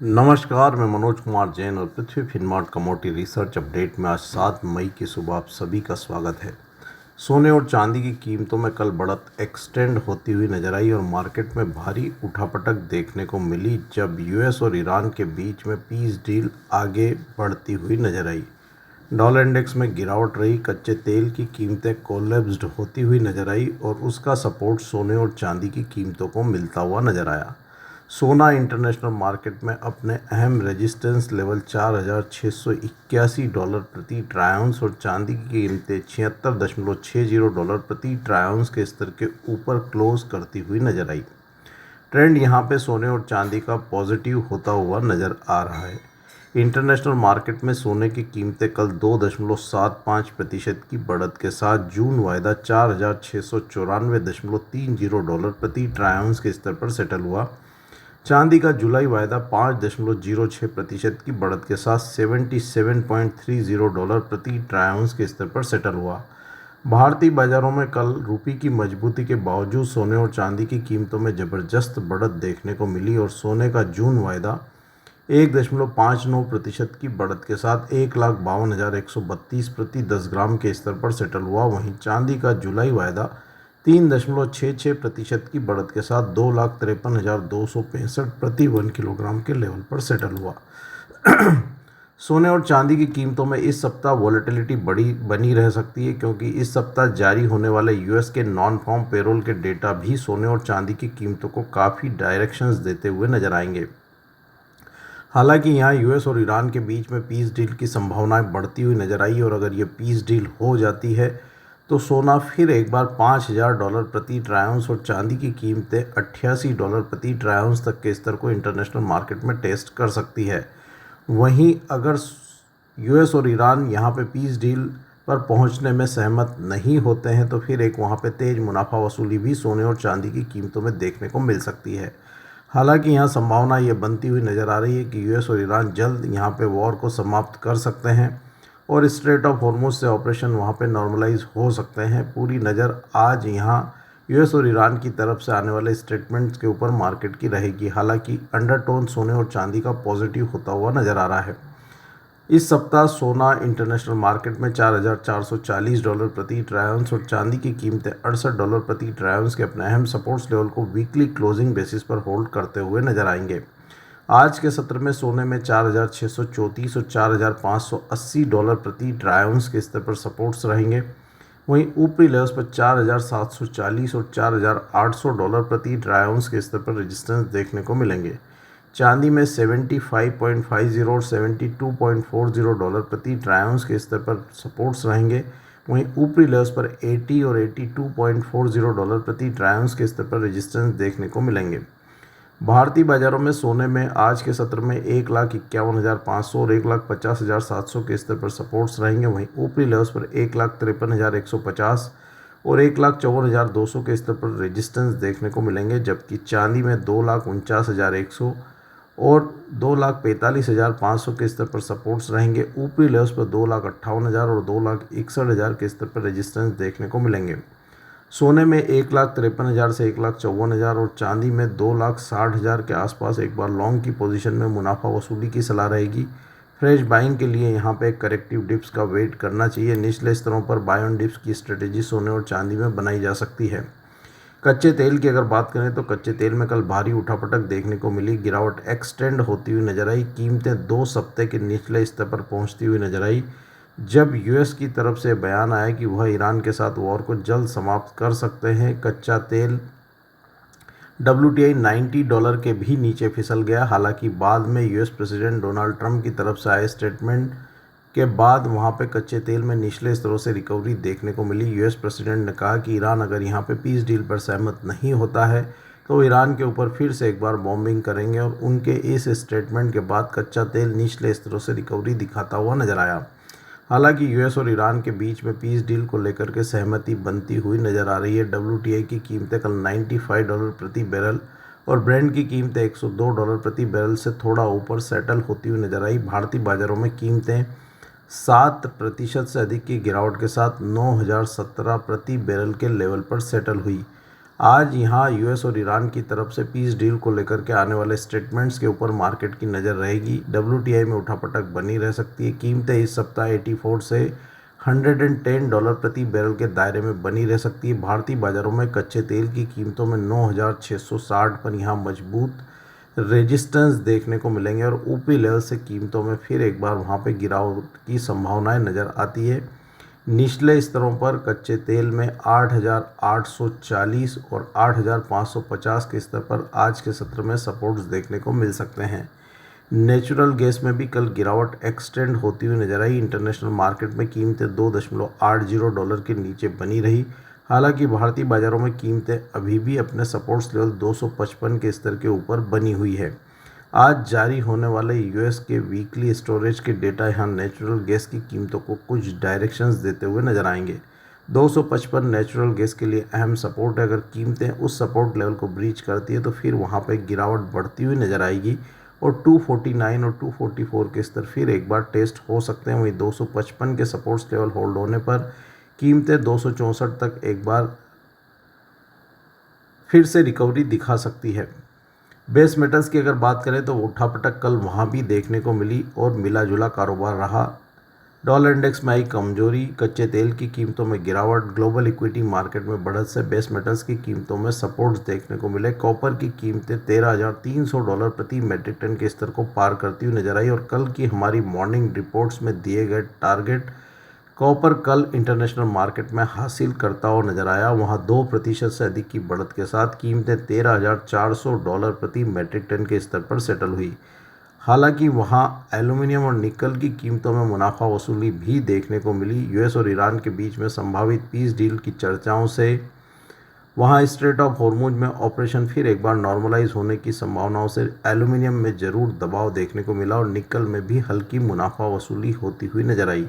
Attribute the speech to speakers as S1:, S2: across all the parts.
S1: नमस्कार, मैं मनोज कुमार जैन और पृथ्वी फिनमार्ट कमोडिटी रिसर्च अपडेट में आज 7 मई की सुबह आप सभी का स्वागत है। सोने और चांदी की कीमतों में कल बढ़त एक्सटेंड होती हुई नजर आई और मार्केट में भारी उठापटक देखने को मिली जब यूएस और ईरान के बीच में पीस डील आगे बढ़ती हुई नजर आई। डॉलर इंडेक्स में गिरावट रही, कच्चे तेल की कीमतें कोलैप्स्ड होती हुई नजर आई और उसका सपोर्ट सोने और चांदी की कीमतों को मिलता हुआ नजर आया। सोना इंटरनेशनल मार्केट में अपने अहम रेजिस्टेंस लेवल $4,681 प्रति ट्राई आउंस और चांदी की कीमतें $76.60 प्रति ट्राई आउंस के स्तर के ऊपर क्लोज करती हुई नजर आई। ट्रेंड यहां पे सोने और चांदी का पॉजिटिव होता हुआ नजर आ रहा है। इंटरनेशनल मार्केट में सोने की कीमतें कल 2.75% की बढ़त के साथ जून वायदा $4,694.30 प्रति ट्राई आउंस के स्तर पर सेटल हुआ। चांदी का जुलाई वायदा 5.06% की बढ़त के साथ $77.30 प्रति ट्राई आउंस के स्तर पर सेटल हुआ। भारतीय बाजारों में कल रुपये की मजबूती के बावजूद सोने और चांदी की कीमतों में ज़बरदस्त बढ़त देखने को मिली और सोने का जून वायदा 1.59% की बढ़त के साथ 1,52,132 प्रति 10 ग्राम के स्तर पर सेटल हुआ। वहीं चांदी का जुलाई वायदा 3.66% की बढ़त के साथ 2,53,265 प्रति 1 किलोग्राम के लेवल पर सेटल हुआ। सोने और चांदी की कीमतों में इस सप्ताह वॉलेटिलिटी बनी रह सकती है क्योंकि इस सप्ताह जारी होने वाले यूएस के नॉन फार्म पेरोल के डेटा भी सोने और चांदी की कीमतों को काफ़ी डायरेक्शंस देते हुए नजर आएंगे। हालांकि यहाँ यूएस और ईरान के बीच में पीस डील की संभावनाएं बढ़ती हुई नजर आई और अगर ये पीस डील हो जाती है तो सोना फिर एक बार $5,000 प्रति ट्राई आउंस और चांदी की कीमतें $88 प्रति ट्राई आउंस तक के स्तर को इंटरनेशनल मार्केट में टेस्ट कर सकती है। वहीं अगर यूएस और ईरान यहाँ पे पीस डील पर पहुँचने में सहमत नहीं होते हैं तो फिर एक वहाँ पे तेज़ मुनाफा वसूली भी सोने और चांदी की कीमतों में देखने को मिल सकती है। हालांकि यहाँ संभावना ये बनती हुई नज़र आ रही है कि यूएस और ईरान जल्द यहाँ पे वॉर को समाप्त कर सकते हैं और स्ट्रेट ऑफ हॉर्मुज़ से ऑपरेशन वहाँ पे नॉर्मलाइज हो सकते हैं। पूरी नज़र आज यहाँ यूएस और ईरान की तरफ से आने वाले स्टेटमेंट्स के ऊपर मार्केट की रहेगी। हालांकि अंडरटोन सोने और चांदी का पॉजिटिव होता हुआ नज़र आ रहा है। इस सप्ताह सोना इंटरनेशनल मार्केट में $4,440 प्रति ट्राई आउंस और चांदी की कीमतें $68 प्रति ट्राई आउंस के अपने अहम सपोर्ट्स लेवल को वीकली क्लोजिंग बेसिस पर होल्ड करते हुए नजर आएंगे। आज के सत्र में सोने में $4,634 और $4,580 प्रति ट्राई आउंस के स्तर पर सपोर्ट्स रहेंगे। वहीं ऊपरी लेवल्स पर $4,740 और $4,800 प्रति ट्राई आउंस के स्तर पर रेजिस्टेंस देखने को मिलेंगे। चांदी में 75.50 और $72.40 प्रति ट्राई आउंस के स्तर पर सपोर्ट्स रहेंगे। वहीं ऊपरी लेवल्स पर 80 और $82.40 प्रति ट्राई आउंस के स्तर पर रेजिस्टेंस देखने को मिलेंगे। भारतीय बाजारों में सोने में आज के सत्र में 1,51,500 और 1,50,700 के स्तर पर सपोर्ट्स रहेंगे। वहीं ऊपरी लेवल्स पर 1,53,150 और 1,54,200 के स्तर पर रेजिस्टेंस देखने को मिलेंगे, जबकि चांदी में 2,49,100 और 2,45,500 के स्तर पर सपोर्ट्स रहेंगे। ऊपरी लेवल्स पर 2,58,000 और 2,61,000 के स्तर पर रेजिस्टेंस देखने को मिलेंगे। सोने में 1,53,000 से 1,54,000 और चांदी में 2,60,000 के आसपास एक बार लॉन्ग की पोजीशन में मुनाफा वसूली की सलाह रहेगी। फ्रेश बाइंग के लिए यहाँ पे एक करेक्टिव डिप्स का वेट करना चाहिए। निचले स्तरों पर बाय ऑन डिप्स की स्ट्रेटेजी सोने और चांदी में बनाई जा सकती है। कच्चे तेल की अगर बात करें तो कच्चे तेल में कल भारी उठापटक देखने को मिली। गिरावट एक्सटेंड होती हुई नजर आई। कीमतें 2 सप्ताह के निचले स्तर पर पहुंचती हुई नजर आई जब यूएस की तरफ से बयान आया कि वह ईरान के साथ वॉर को जल्द समाप्त कर सकते हैं। कच्चा तेल WTI $90 के भी नीचे फिसल गया। हालांकि बाद में यूएस प्रेसिडेंट डोनाल्ड ट्रंप की तरफ से आए स्टेटमेंट के बाद वहां पे कच्चे तेल में निचले स्तरों से रिकवरी देखने को मिली। यूएस प्रेसिडेंट ने कहा कि ईरान अगर यहां पे पीस डील पर सहमत नहीं होता है तो ईरान के ऊपर फिर से एक बार बॉम्बिंग करेंगे और उनके इस स्टेटमेंट के बाद कच्चा तेल निचले स्तरों से रिकवरी दिखाता हुआ नजर आया। हालांकि यूएस और ईरान के बीच में पीस डील को लेकर के सहमति बनती हुई नजर आ रही है। WTI की कीमतें कल $95 प्रति बैरल और ब्रेंट की कीमतें $102 प्रति बैरल से थोड़ा ऊपर सेटल होती हुई नजर आई। भारतीय बाजारों में कीमतें 7% से अधिक की गिरावट के साथ 9,017 प्रति बैरल के लेवल पर सेटल हुई। आज यहाँ यूएस और ईरान की तरफ से पीस डील को लेकर के आने वाले स्टेटमेंट्स के ऊपर मार्केट की नज़र रहेगी। WTI में उठापटक बनी रह सकती है। कीमतें इस सप्ताह 84 से $110 प्रति बैरल के दायरे में बनी रह सकती है। भारतीय बाजारों में कच्चे तेल की कीमतों में 9,660 पर यहाँ मजबूत रेजिस्टेंस देखने को मिलेंगे और ऊपरी लेवल से कीमतों में फिर एक बार वहाँ पे गिरावट की संभावनाएं नज़र आती है। निचले स्तरों पर कच्चे तेल में 8,840 और 8,550 के स्तर पर आज के सत्र में सपोर्ट्स देखने को मिल सकते हैं। नेचुरल गैस में भी कल गिरावट एक्सटेंड होती हुई नजर आई। इंटरनेशनल मार्केट में कीमतें $2.80 के नीचे बनी रही। हालांकि भारतीय बाजारों में कीमतें अभी भी अपने सपोर्ट्स लेवल 255 के स्तर के ऊपर बनी हुई है। आज जारी होने वाले यूएस के वीकली स्टोरेज के डेटा यहाँ नेचुरल गैस की कीमतों को कुछ डायरेक्शंस देते हुए नजर आएंगे। 255 नेचुरल गैस के लिए अहम सपोर्ट है। अगर कीमतें उस सपोर्ट लेवल को ब्रीच करती है तो फिर वहाँ पर गिरावट बढ़ती हुई नजर आएगी और 249 और 244 के स्तर फिर एक बार टेस्ट हो सकते हैं। वहीं 255 के सपोर्ट्स लेवल होल्ड होने पर कीमतें 264 तक एक बार फिर से रिकवरी दिखा सकती है। बेस मेटल्स की अगर बात करें तो उठापटक कल वहाँ भी देखने को मिली और मिला जुला कारोबार रहा। डॉलर इंडेक्स में आई कमजोरी, कच्चे तेल की कीमतों में गिरावट, ग्लोबल इक्विटी मार्केट में बढ़त से बेस मेटल्स की कीमतों में सपोर्ट्स देखने को मिले। कॉपर की कीमतें $13,300 प्रति मेट्रिक टन के स्तर को पार करती हुई नजर आई और कल की हमारी मॉर्निंग रिपोर्ट्स में दिए गए टारगेट कॉपर कल इंटरनेशनल मार्केट में हासिल करता हुआ नजर आया। वहां 2% से अधिक की बढ़त के साथ कीमतें $13,400 प्रति मेट्रिक टन के स्तर पर सेटल हुई। हालांकि वहां एल्यूमिनियम और निकल की कीमतों में मुनाफा वसूली भी देखने को मिली। यूएस और ईरान के बीच में संभावित पीस डील की चर्चाओं से वहां स्ट्रेट ऑफ हॉर्मुज में ऑपरेशन फिर एक बार नॉर्मलाइज होने की संभावनाओं से एल्यूमिनियम में जरूर दबाव देखने को मिला और निकल में भी हल्की मुनाफा वसूली होती हुई नजर आई।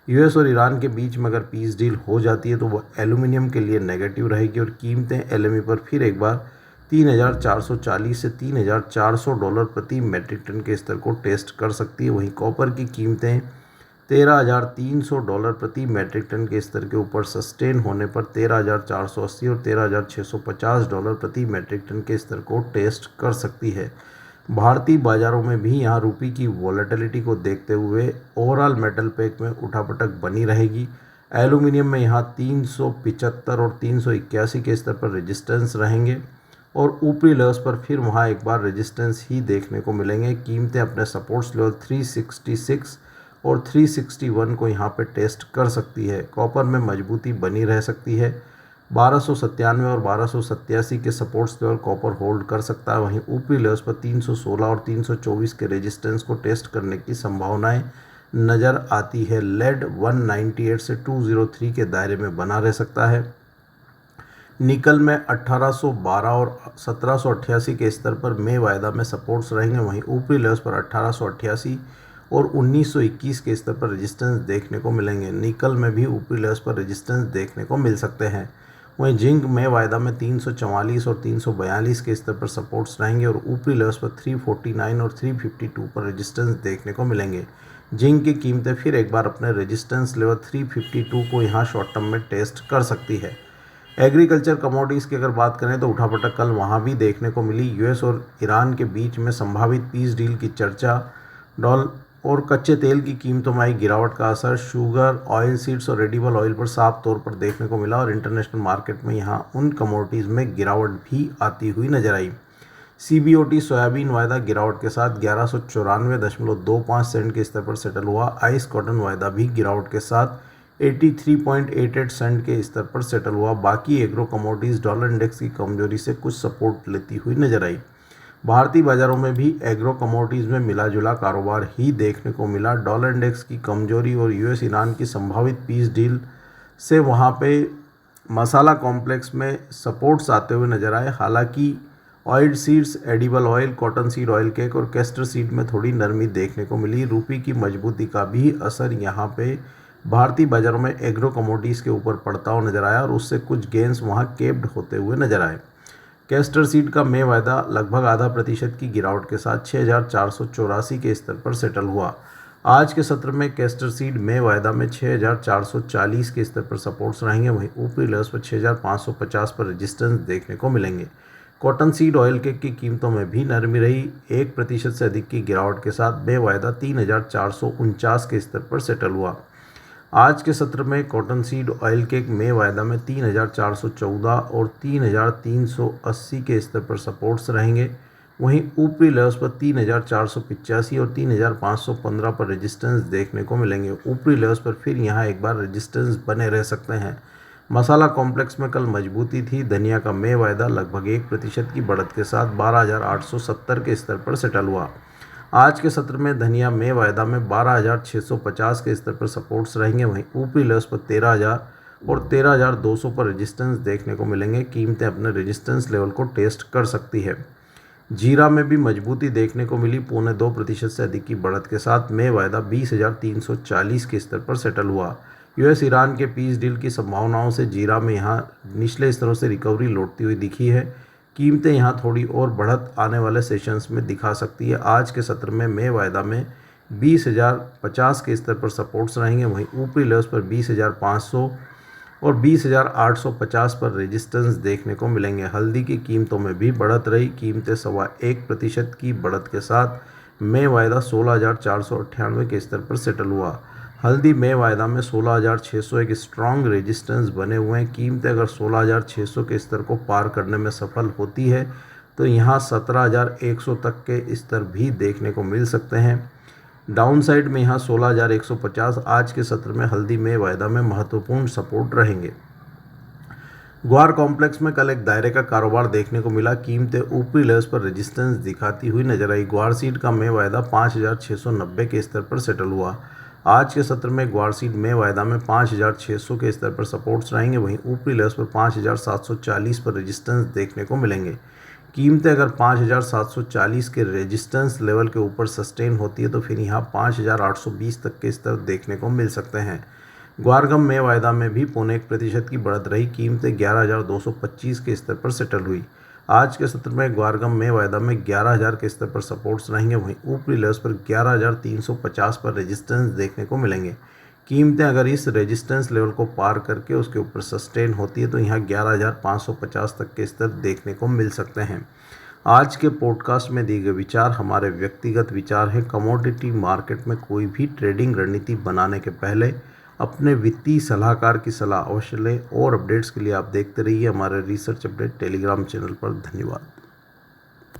S1: यूएस और ईरान के बीच में अगर पीस डील हो जाती है तो वह एल्यूमिनियम के लिए नेगेटिव रहेगी और कीमतें एलएमई पर फिर एक बार 3,440 से $3,400 प्रति मेट्रिक टन के स्तर को टेस्ट कर सकती है। वहीं कॉपर की कीमतें $13,300 प्रति मेट्रिक टन के स्तर के ऊपर सस्टेन होने पर 13,480 और $13,650 प्रति मेट्रिक टन के स्तर को टेस्ट कर सकती है। भारतीय बाजारों में भी यहाँ रुपये की वॉलेटिलिटी को देखते हुए ओवरऑल मेटल पैक में उठापटक बनी रहेगी। एल्यूमिनियम में यहाँ 375 और 381 के स्तर पर रेजिस्टेंस रहेंगे और ऊपरी लेवल्स पर फिर वहाँ एक बार रेजिस्टेंस ही देखने को मिलेंगे। कीमतें अपने सपोर्ट्स लेवल 366 और 361 को यहाँ पे टेस्ट कर सकती है। कॉपर में मजबूती बनी रह सकती है। 1297 और 1287 के सपोर्ट्स लेवल कॉपर होल्ड कर सकता है। वहीं ऊपरी लेवल्स पर 316 और 324 के रेजिस्टेंस को टेस्ट करने की संभावनाएं नज़र आती है। लेड 198 से 203 के दायरे में बना रह सकता है। निकल में 1812 और 1788 के स्तर पर मई वायदा में सपोर्ट्स रहेंगे। वहीं ऊपरी लेवल्स पर 1888 और 1921 के स्तर पर रेजिस्टेंस देखने को मिलेंगे। निकल में भी ऊपरी लेवल्स पर रेजिस्टेंस देखने को मिल सकते हैं। वहीं जिंक में वायदा में 344 और 342 के स्तर पर सपोर्ट्स रहेंगे और ऊपरी लेवल्स पर 349 और 352 पर रेजिस्टेंस देखने को मिलेंगे। जिंक की कीमतें फिर एक बार अपने रेजिस्टेंस लेवल 352 को यहाँ शॉर्ट टर्म में टेस्ट कर सकती है। एग्रीकल्चर कमोडिटीज़ की अगर बात करें तो उठापटक कल वहाँ भी देखने को मिली। यूएस और ईरान के बीच में संभावित पीस डील की चर्चा, डॉल और कच्चे तेल की कीमतों में आई गिरावट का असर शुगर, ऑयल सीड्स और एडिबल ऑयल पर साफ तौर पर देखने को मिला और इंटरनेशनल मार्केट में यहाँ उन कमोडिटीज़ में गिरावट भी आती हुई नजर आई। CBOT सोयाबीन वायदा गिरावट के साथ 1194.25 सेंट के स्तर पर सेटल हुआ। आइस कॉटन वायदा भी गिरावट के साथ 83.88 सेंट के स्तर पर सेटल हुआ। बाकी एग्रो कमोडिटीज़ डॉलर इंडेक्स की कमजोरी से कुछ सपोर्ट लेती हुई नजर आई। भारतीय बाजारों में भी एग्रो कमोडिटीज़ में मिला जुला कारोबार ही देखने को मिला। डॉलर इंडेक्स की कमजोरी और यूएस ईरान की संभावित पीस डील से वहाँ पे मसाला कॉम्प्लेक्स में सपोर्ट्स आते हुए नजर आए। हालांकि oil seeds, edible oil, cotton seed oil cake और कैस्टर सीड में थोड़ी नरमी देखने को मिली। रुपये की मजबूती का भी असर यहाँ पे भारतीय बाजारों में एग्रो कमोडिटीज़ के ऊपर पड़ता हुआ नजर आया और उससे कुछ गेंस वहाँ केप्ड होते हुए नजर आए। कैस्टर सीड का मई वायदा लगभग 0.5% की गिरावट के साथ 6,484 के स्तर पर सेटल हुआ। आज के सत्र में कैस्टर सीड में वायदा में 6,440 के स्तर पर सपोर्ट्स रहेंगे, वहीं ऊपरी लेवल्स पर 6,550 पर रेजिस्टेंस देखने को मिलेंगे। कॉटन सीड ऑयल केक की कीमतों में भी नरमी रही। 1% से अधिक की गिरावट के साथ में वायदा 3,449 के स्तर पर सेटल हुआ। आज के सत्र में कॉटन सीड ऑयल केक में वायदा में 3,414 और 3,380 के स्तर पर सपोर्ट्स रहेंगे, वहीं ऊपरी लेवल्स पर 3,485 और 3,515 पर रेजिस्टेंस देखने को मिलेंगे। ऊपरी लेवल्स पर फिर यहां एक बार रेजिस्टेंस बने रह सकते हैं। मसाला कॉम्प्लेक्स में कल मजबूती थी। धनिया का में वायदा लगभग 1% की बढ़त के साथ 12,870 के स्तर पर सेटल हुआ। आज के सत्र में धनिया में वायदा में 12,650 के स्तर पर सपोर्ट्स रहेंगे, वहीं ऊपरी लेवल्स पर 13,000 और 13,200 पर रेजिस्टेंस देखने को मिलेंगे। कीमतें अपने रेजिस्टेंस लेवल को टेस्ट कर सकती है। जीरा में भी मजबूती देखने को मिली। 0.25% से अधिक की बढ़त के साथ में वायदा 20,340 के स्तर पर सेटल हुआ। यूएस ईरान के पीस डील की संभावनाओं से जीरा में यहां निचले स्तरों से रिकवरी लौटती हुई दिखी है। कीमतें यहां थोड़ी और बढ़त आने वाले सेशंस में दिखा सकती है। आज के सत्र में वायदा में 20,050 के स्तर पर सपोर्ट्स रहेंगे, वहीं ऊपरी लेवल्स पर 20,500 और 20,850 पर रेजिस्टेंस देखने को मिलेंगे। हल्दी की कीमतों में भी बढ़त रही। कीमतें 1.25% की बढ़त के साथ में वायदा 16,498 के स्तर पर सेटल हुआ। हल्दी में वायदा में 16,600 एक स्ट्रॉन्ग रेजिस्टेंस बने हुए हैं। कीमतें अगर 16,600 के स्तर को पार करने में सफल होती है तो यहाँ 17,100 तक के स्तर भी देखने को मिल सकते हैं। डाउन साइड में यहाँ 16,150 आज के सत्र में हल्दी में वायदा में महत्वपूर्ण सपोर्ट रहेंगे। ग्वार कॉम्प्लेक्स में कल एक दायरे का कारोबार देखने को मिला। कीमतें ऊपरी लेवल्स पर रेजिस्टेंस दिखाती हुई नजर आई। ग्वार सीड का में वायदा 5,690 के स्तर पर सेटल हुआ। आज के सत्र में ग्वार सीड में वायदा में 5,600 के स्तर पर सपोर्ट्स रहेंगे, वहीं ऊपरी लेवल्स पर 5,740 पर रेजिस्टेंस देखने को मिलेंगे। कीमतें अगर 5,740 के रेजिस्टेंस लेवल के ऊपर सस्टेन होती है तो फिर यहाँ 5,820 तक के स्तर देखने को मिल सकते हैं। ग्वारगम में वायदा में भी 0.25% की बढ़त रही। कीमतें 11,225 के स्तर पर सेटल हुई। आज के सत्र में ग्वारगम में वायदा में 11,000 के स्तर पर सपोर्ट्स रहेंगे, वहीं ऊपरी लेवल्स पर 11,350 पर रेजिस्टेंस देखने को मिलेंगे। कीमतें अगर इस रेजिस्टेंस लेवल को पार करके उसके ऊपर सस्टेन होती है तो यहाँ 11,550 तक के स्तर देखने को मिल सकते हैं। आज के पॉडकास्ट में दिए गए विचार हमारे व्यक्तिगत विचार हैं। कमोडिटी मार्केट में कोई भी ट्रेडिंग रणनीति बनाने के पहले अपने वित्तीय सलाहकार की सलाह अवश्य लें और अपडेट्स के लिए आप देखते रहिए हमारे रिसर्च अपडेट टेलीग्राम चैनल पर। धन्यवाद।